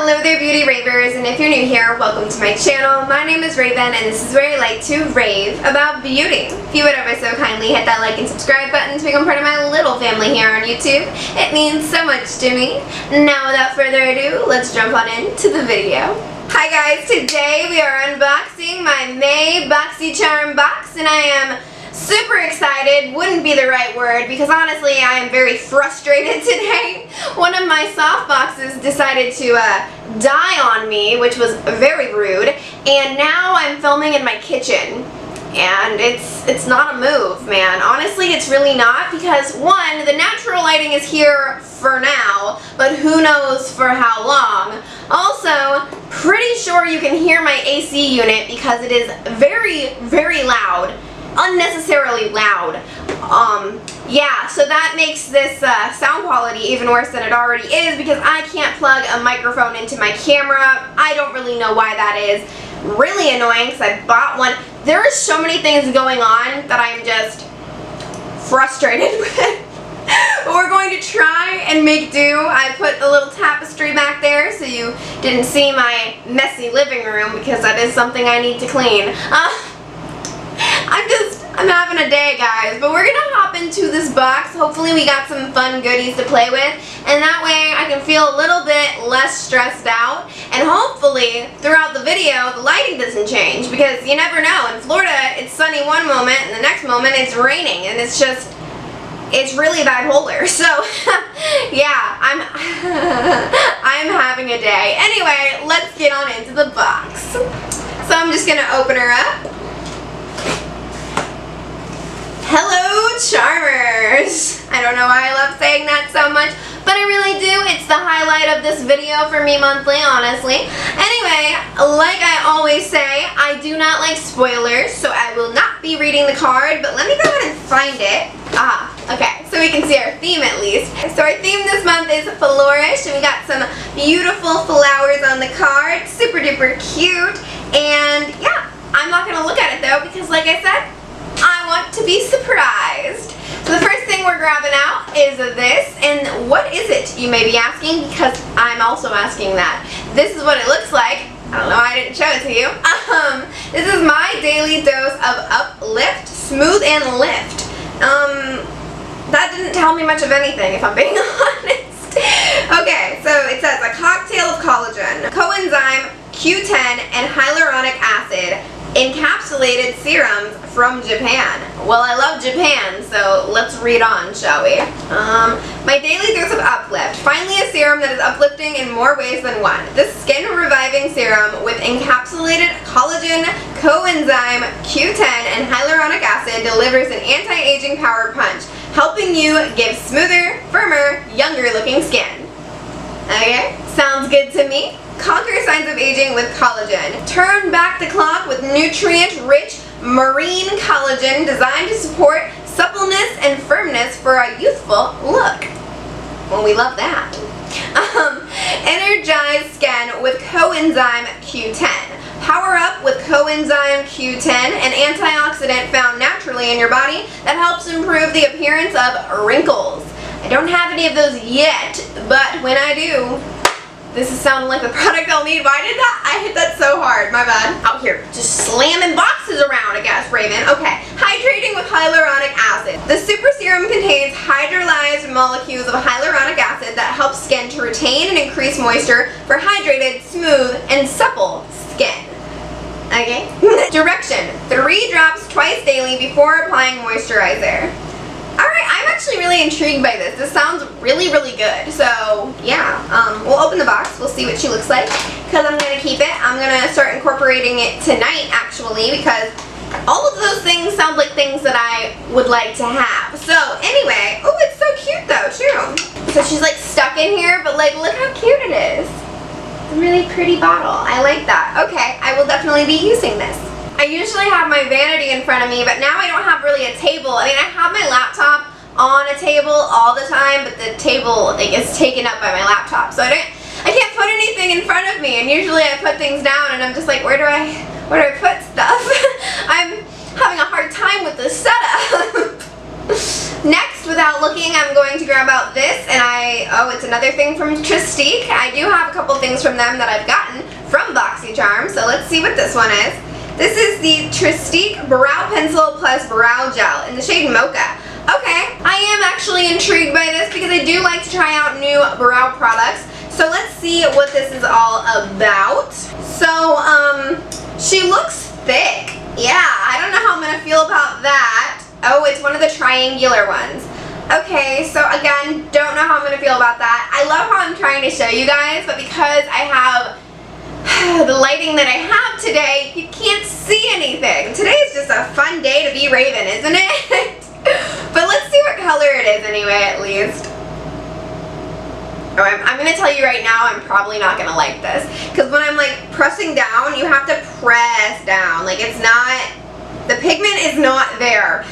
Hello there, beauty ravers, and if you're new here, welcome to my channel. My name is Raven, and this is where I like to rave about beauty. If you would ever so kindly hit that like and subscribe button to become part of my little family here on YouTube, it means so much to me. Now, without further ado, let's jump on into the video. Hi guys, today we are unboxing my May Boxycharm box, and I am super excited. Wouldn't be the right word because honestly I am very frustrated today. One of my soft boxes decided to die on me, which was very rude, and now I'm filming in my kitchen. And it's not a move, man. Honestly, it's really not, because one, the natural lighting is here for now, but who knows for how long. Also, pretty sure you can hear my AC unit because it is very, very loud. Unnecessarily loud. Yeah, so that makes this sound quality even worse than it already is because I can't plug a microphone into my camera. I don't really know why that is. Really annoying because I bought one. There are so many things going on that I'm just frustrated with. But we're going to try and make do. I put the little tapestry back there so you didn't see my messy living room because that is something I need to clean. I'm having a day, guys, but we're gonna hop into this box. Hopefully we got some fun goodies to play with, and that way I can feel a little bit less stressed out, and hopefully throughout the video the lighting doesn't change, because you never know. In Florida it's sunny one moment and the next moment it's raining, and it's really bipolar. So yeah, I'm having a day. Anyway, let's get on into the box. So I'm just gonna open her up. Hello, Charmers! I don't know why I love saying that so much, but I really do. It's the highlight of this video for me monthly, honestly. Anyway, like I always say, I do not like spoilers, so I will not be reading the card, but let me go ahead and find it. Okay, so we can see our theme at least. So our theme this month is flourish, and we got some beautiful flowers on the card. Super duper cute, and yeah, I'm not gonna look at it though, because like I said, I want to be surprised. So the first thing we're grabbing out is this, and what is it, you may be asking, because I'm also asking that. This is what it looks like. I don't know why I didn't show it to you. This is my daily dose of Uplift, Smooth and Lift. That didn't tell me much of anything, if I'm being honest. Okay, so it says a cocktail of collagen, coenzyme, Q10, and hyaluronic acid, encapsulated serums from Japan. Well, I love Japan, so let's read on, shall we? My daily dose of Uplift. Finally a serum that is uplifting in more ways than one. This skin reviving serum with encapsulated collagen, coenzyme, Q10, and hyaluronic acid delivers an anti-aging power punch, helping you give smoother, firmer, younger looking skin. Okay, sounds good to me. Conquer signs of aging with collagen. Turn back the clock with nutrient-rich marine collagen designed to support suppleness and firmness for a youthful look. Well, we love that. Energize skin with coenzyme Q10. Power up with coenzyme Q10, an antioxidant found naturally in your body that helps improve the appearance of wrinkles. I don't have any of those yet, but when I do, this is sounding like the product I'll need. Why did that? I hit that so hard. My bad. Out here, just slamming boxes around, I guess, Raven. Okay. Hydrating with hyaluronic acid. The super serum contains hydrolyzed molecules of hyaluronic acid that help skin to retain and increase moisture for hydrated, smooth, and supple skin. Okay. Direction. 3 drops twice daily before applying moisturizer. Alright, I'm actually really intrigued by this. This sounds really, really good. So, yeah, we'll open the box. We'll see what she looks like, because I'm going to keep it. I'm going to start incorporating it tonight, actually, because all of those things sound like things that I would like to have. So, anyway, oh, it's so cute, though, too. So she's, like, stuck in here, but, like, look how cute it is. It's a really pretty bottle. I like that. Okay, I will definitely be using this. I usually have my vanity in front of me, but now I don't have really a table. I mean, I have my laptop on a table all the time, but the table is taken up by my laptop, so I can't put anything in front of me. And usually I put things down, and I'm just like, where do I put stuff? I'm having a hard time with this setup. Next, with without looking, I'm going to grab out this, and oh, it's another thing from Tristique. I do have a couple things from them that I've gotten from Boxycharm, so let's see what this one is. This is the Tristique Brow Pencil plus Brow Gel in the shade Mocha. Okay, I am actually intrigued by this because I do like to try out new brow products. So let's see what this is all about. So, she looks thick. Yeah, I don't know how I'm gonna feel about that. Oh, it's one of the triangular ones. Okay, so again, don't know how I'm gonna feel about that. I love how I'm trying to show you guys, but because I have the lighting that I have today, you can't see anything. Today is just a fun day to be Raven, isn't it? But let's see what color it is anyway, at least. Oh, I'm going to tell you right now, I'm probably not going to like this. Because when I'm like pressing down, you have to press down. Like it's not, the pigment is not there.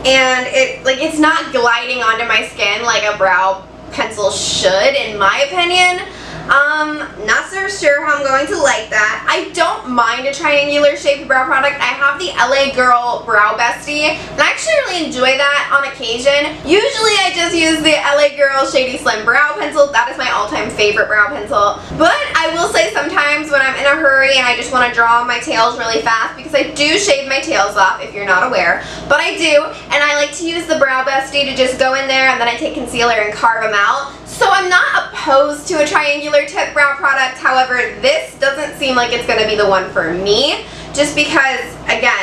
And it's not gliding onto my skin like a brow pencil should, in my opinion. Not so sure how I'm going to like that. I don't mind a triangular shaped brow product. I have the LA Girl Brow Bestie, and I actually really enjoy that on occasion. Usually I just use the LA Girl Shady Slim Brow Pencil. That is my all-time favorite brow pencil. But I will say sometimes when I'm in a hurry and I just want to draw my tails really fast, because I do shave my tails off if you're not aware, but I do, and I like to use the Brow Bestie to just go in there and then I take concealer and carve them out. So I'm not opposed to a triangular tip brow product, however, this doesn't seem like it's going to be the one for me, just because, again,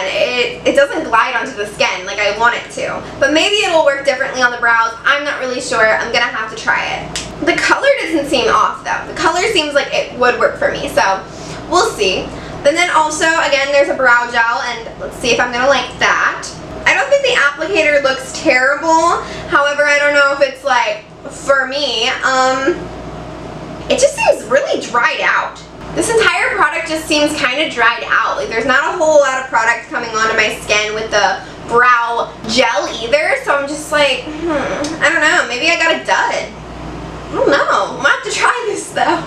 it doesn't glide onto the skin like I want it to. But maybe it'll work differently on the brows. I'm not really sure. I'm going to have to try it. The color doesn't seem off, though. The color seems like it would work for me, so we'll see. And then also, again, there's a brow gel, and let's see if I'm going to like that. I don't think the applicator looks terrible. However, I don't know if it's like, for me, it just seems really dried out. This entire product just seems kind of dried out. Like there's not a whole lot of product coming onto my skin with the brow gel either. So I'm just like, I don't know. Maybe I got a dud. I don't know. I'm gonna have to try this though.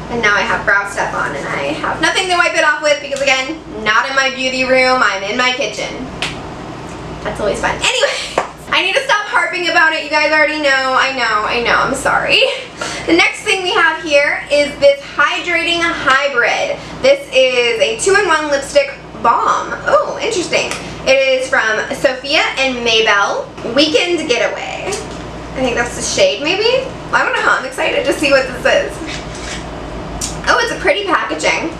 And now I have brow stuff on and I have nothing to wipe it off with because again, not in my beauty room. I'm in my kitchen. That's always fun. Anyway. I need to stop harping about it. You guys already know. I know. I'm sorry. The next thing we have here is this Hydrating Hybrid. This is a 2-in-1 lipstick balm. Oh, interesting. It is from Sophia and Maybell. Weekend Getaway. I think that's the shade, maybe? I don't know. I'm excited to see what this is. Oh, it's a pretty packaging.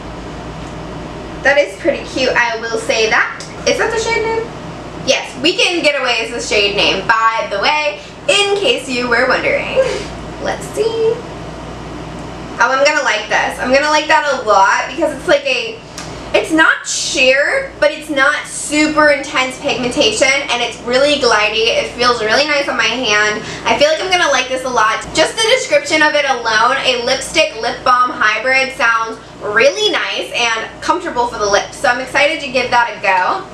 That is pretty cute. I will say that. Is that the shade name? Yes, Weekend Getaway is the shade name, by the way, in case you were wondering. Let's see. Oh, I'm gonna like this. I'm gonna like that a lot because it's like it's not sheer, but it's not super intense pigmentation, and it's really glidey. It feels really nice on my hand. I feel like I'm gonna like this a lot. Just the description of it alone, a lipstick lip balm hybrid, sounds really nice and comfortable for the lips. So I'm excited to give that a go.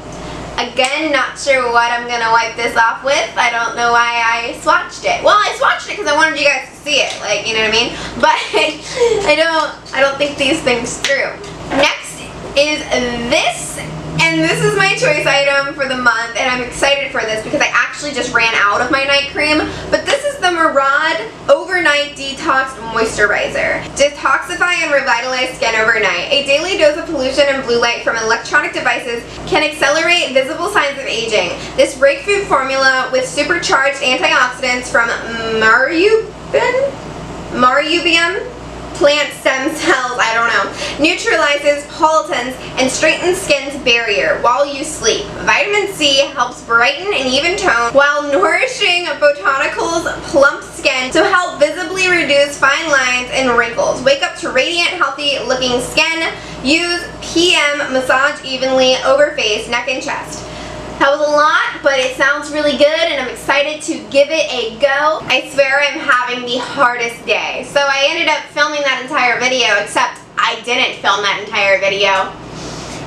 Again, not sure what I'm gonna wipe this off with. I don't know why I swatched it. Well, I swatched it because I wanted you guys to see it, like, you know what I mean? But I don't think these things through. Next is this, and this is my choice item for the month, and I'm excited for this because I actually just ran out of my night cream. But this is the Murad Overnight Detox Moisturizer. Detoxify and revitalize skin overnight. A daily dose of pollution and blue light from electronic devices can accelerate visible signs of aging. This breakthrough formula with supercharged antioxidants from Marubium plant stem cells, I don't know, neutralizes pollutants and straightens skin's barrier while you sleep. Vitamin C helps brighten and even tone while nourishing botanicals plump skin to help visibly reduce fine lines and wrinkles. Wake up to radiant, healthy looking skin. Use PM, massage evenly over face, neck, and chest. That was a lot, but it sounds really good and I'm excited to give it a go. I swear I'm having the hardest day. So I ended up filming that entire video, except I didn't film that entire video.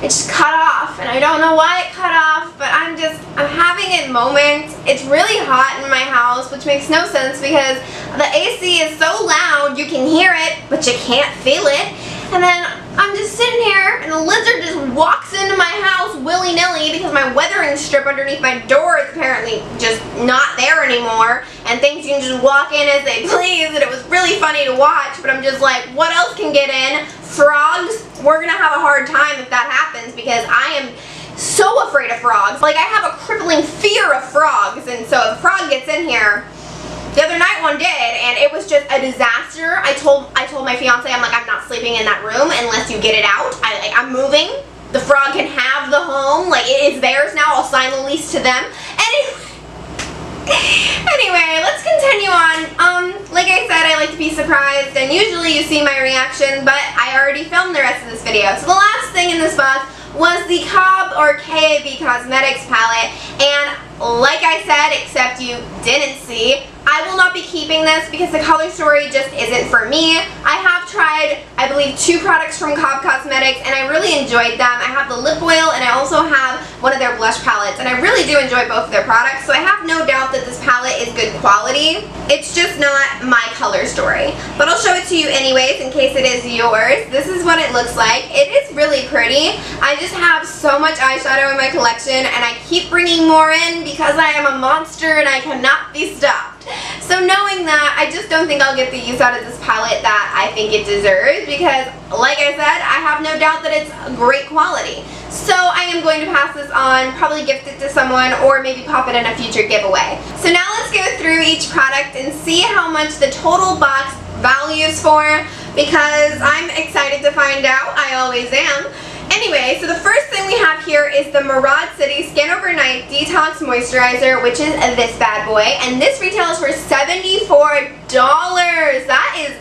It just cut off, and I don't know why it cut off, but I'm having a moment. It's really hot in my house, which makes no sense because the AC is so loud you can hear it, but you can't feel it. And then I'm just sitting here and the lizard just walks into my house willy-nilly because my weathering strip underneath my door is apparently just not there anymore and things can just walk in as they please, and it was really funny to watch, but I'm just like, what else can get in? Frogs? We're gonna have a hard time if that happens because I am so afraid of frogs. Like, I have a crippling fear of frogs, and so if a frog gets in here, the other night one did, and it was just a disaster. I told my fiance, I'm like, I'm not sleeping in that room unless you get it out. I'm moving. The frog can have the home. Like, it is theirs now. I'll sign the lease to them. Anyway, let's continue on. Like I said, I like to be surprised, and usually you see my reaction, but I already filmed the rest of this video. So the last thing in this box was the Cobb or KAB Cosmetics palette, and like I said, except you didn't see, I will not be keeping this because the color story just isn't for me. I have tried, I believe, 2 products from Cobb Cosmetics, and I really enjoyed them. I have the lip oil, and I also have one of their blush palettes, and I really do enjoy both of their products, so I have no doubt that this palette is good quality. It's just not my color story. But I'll show it to you anyways in case it is yours. This is what it looks like. It is really pretty. I just have so much eyeshadow in my collection, and I keep bringing more in because I am a monster and I cannot be stopped. So knowing that, I just don't think I'll get the use out of this palette that I think it deserves because, like I said, I have no doubt that it's great quality. So I am going to pass this on, probably gift it to someone, or maybe pop it in a future giveaway. So now let's go through each product and see how much the total box values for, because I'm excited to find out. I always am. Anyway, so the first thing we have here is the Murad City Skin Overnight Detox Moisturizer, which is this bad boy, and this retails for $74. That is,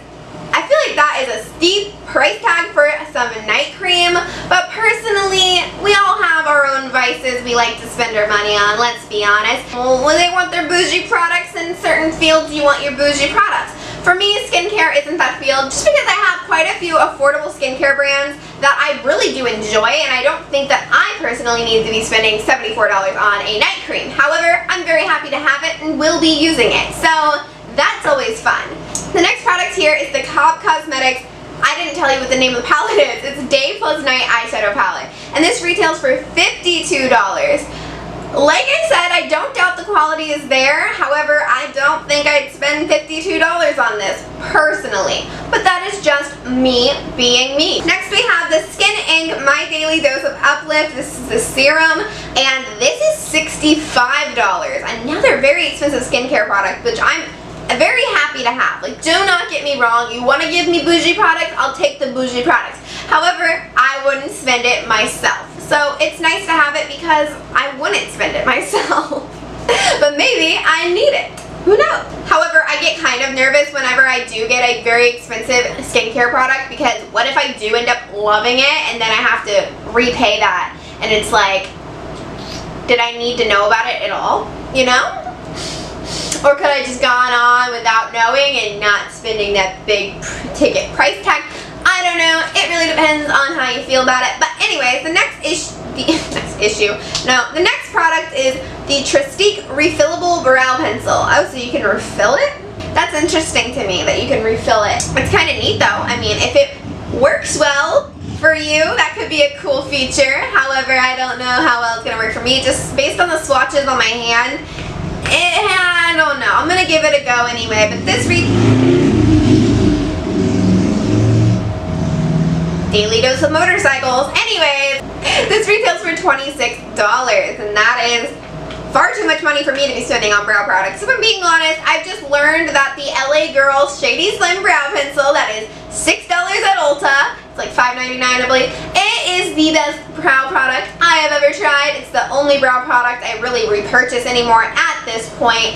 I feel like that is a steep price tag for some night cream, but personally, we all have our own vices we like to spend our money on, let's be honest. Well, when they want their bougie products in certain fields, you want your bougie products. For me, skincare isn't that field, just because I have quite a few affordable skincare brands that I really do enjoy, and I don't think that I personally need to be spending $74 on a night cream. However, I'm very happy to have it and will be using it, so that's always fun. The next product here is the Cobb Cosmetics. I didn't tell you what the name of the palette is. It's Day Plus Night Eyeshadow Palette, and this retails for $52. Like I said, I don't doubt the quality is there. However, I don't think I'd spend $52 on this, personally. But that is just me being me. Next we have the Skin Inc. My Daily Dose of Uplift. This is the serum, and this is $65. Another very expensive skincare product, which I'm very happy to have. Like, do not get me wrong. You want to give me bougie products, I'll take the bougie products. However, I wouldn't spend it myself. So it's nice to have it because I wouldn't spend it myself. But maybe I need it. Who knows? However, I get kind of nervous whenever I do get a very expensive skincare product, because what if I do end up loving it and then I have to repay that, and it's like, did I need to know about it at all? You know? Or could I just gone on without knowing and not spending that big ticket price tag? I don't know. It really depends on how you feel about it. But anyways, the next product is the Stix Refillable Brow Pencil. Oh, so you can refill it? That's interesting to me that you can refill it. It's kind of neat though. I mean, if it works well for you, that could be a cool feature. However, I don't know how well it's going to work for me. Just based on the swatches on my hand, I don't know. I'm going to give it a go anyway. But this Daily Dose of Motorcycles. Anyways, this retails for $26, and that is far too much money for me to be spending on brow products. If I'm being honest, I've just learned that the LA Girl Shady Slim Brow Pencil, that is $6 at Ulta, it's like $5.99 I believe, it is the best brow product I have ever tried. It's the only brow product I really repurchase anymore at this point.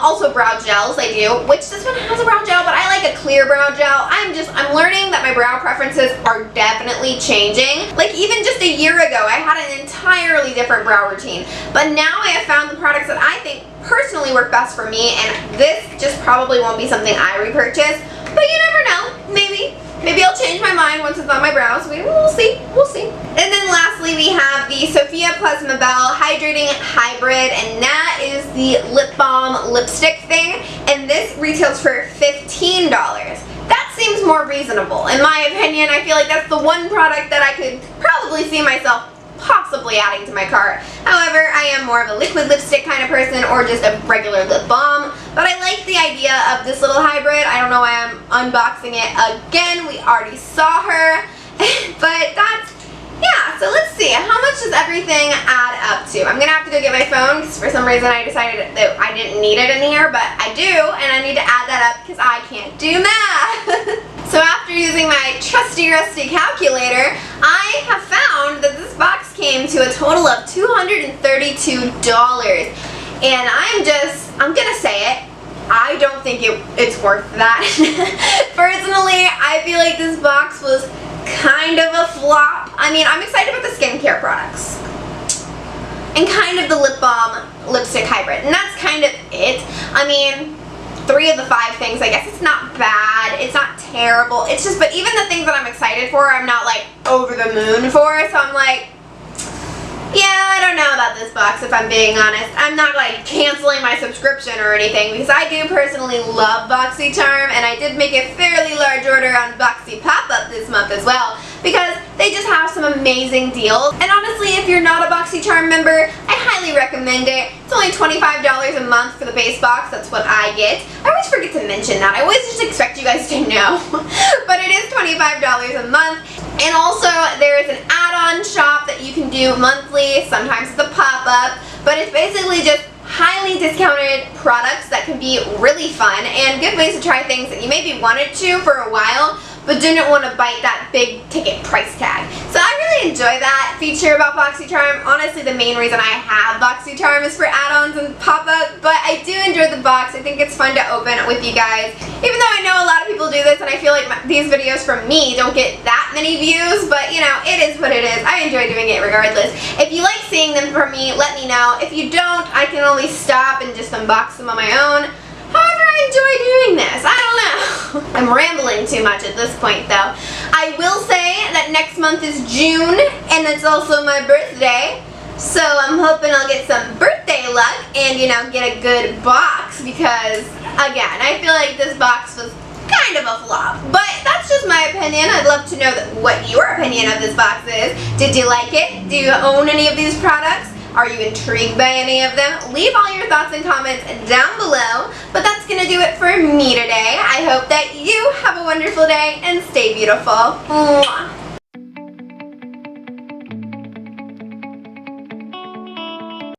Also brow gels I do, which this one has a brow gel, but I like a clear brow gel. I'm learning that my brow preferences are definitely changing. Like, even just a year ago, I had an entirely different brow routine, but now I have found the products that I think personally work best for me, and this just probably won't be something I repurchase, but you never know. Maybe I'll change my mind once it's on my brows. We'll see. And then lastly, we have the Sophia Plasmabelle Hydrating Hybrid, and that is the lip balm lipstick thing, and this retails for $15. That seems more reasonable. In my opinion, I feel like that's the one product that I could probably see myself possibly adding to my cart. However, I am more of a liquid lipstick kind of person or just a regular lip balm. But I like the idea of this little hybrid. I don't know why I'm unboxing it again. We already saw her. But that's, yeah, so let's see. How much does everything add up to? I'm going to have to go get my phone because for some reason I decided that I didn't need it in here, but I do, and I need to add that up because I can't do math. So after using my trusty rusty calculator, I have found that this box came to a total of $232. And I'm gonna say it, I don't think it's worth that. Personally, I feel like this box was kind of a flop. I mean, I'm excited about the skincare products. And kind of the lip balm lipstick hybrid. And that's kind of it. I mean, 3 of the 5 things, I guess it's not bad, it's not terrible, it's just, but even the things that I'm excited for, I'm not like over the moon for, so I'm like, yeah, I don't know about this box if I'm being honest. I'm not like canceling my subscription or anything because I do personally love Boxycharm, and I did make a fairly large order on Boxy Pop-Up this month as well because they just have some amazing deals. And honestly, if you're not a Boxycharm member, I highly recommend it. It's only $25 a month for the base box. That's what I get. I always forget to mention that. I always just expect you guys to know. But it is $25 a month. And also, there is an add-on shop that you can do monthly. Sometimes it's a pop-up. But it's basically just highly discounted products that can be really fun and good ways to try things that you maybe wanted to for a while but didn't want to bite that big ticket price tag. So I really enjoy that feature about Boxycharm. Honestly, the main reason I have Boxycharm is for add-ons and pop-up, but I do enjoy the box. I think it's fun to open with you guys. Even though I know a lot of people do this and I feel like these videos from me don't get that many views, but you know, it is what it is. I enjoy doing it regardless. If you like seeing them from me, let me know. If you don't, I can always stop and just unbox them on my own. However, I enjoy doing this. I don't know. I'm rambling too much at this point though. I will say that next month is June and it's also my birthday. So I'm hoping I'll get some birthday luck and, you know, get a good box because, again, I feel like this box was kind of a flop. But that's just my opinion. I'd love to know what your opinion of this box is. Did you like it? Do you own any of these products? Are you intrigued by any of them? Leave all your thoughts and comments down below. But that's going to do it for me today. I hope that you have a wonderful day and stay beautiful. Mwah.